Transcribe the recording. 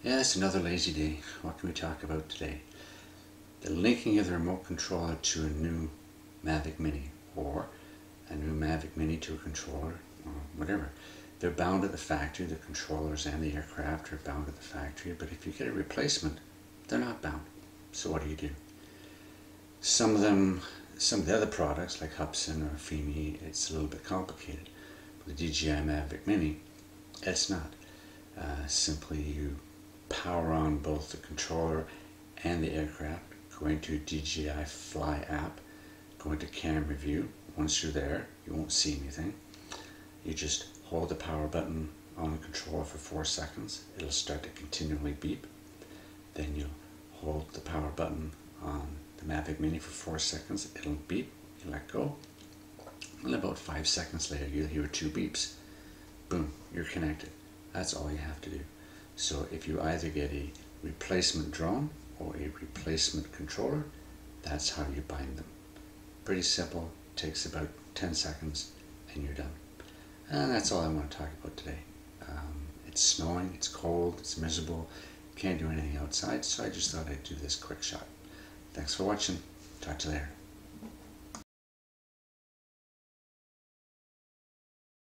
Yeah, it's another lazy day. What can we talk about today? The linking of the remote controller to a new Mavic Mini, or a new Mavic Mini to a controller, or whatever. They're bound at the factory. The controllers and the aircraft are bound at the factory, but if you get a replacement, they're not bound. So what do? Some of the other products like Hubsan or Fimi, it's a little bit complicated. With the DJI Mavic Mini, it's not. Simply you power on both the controller and the aircraft, go into DJI Fly app, go into camera view. Once you're there, you won't see anything. You just hold the power button on the controller for 4 seconds. It'll start to continually beep. Then you'll hold the power button on the Mavic Mini for 4 seconds. It'll beep. You let go. And about 5 seconds later, you'll hear 2 beeps. Boom, you're connected. That's all you have to do. So if you either get a replacement drone or a replacement controller, that's how you bind them. Pretty simple, takes about 10 seconds and you're done. And that's all I want to talk about today. It's snowing, it's cold, it's miserable, can't do anything outside, so I just thought I'd do this quick shot. Thanks for watching. Talk to you later.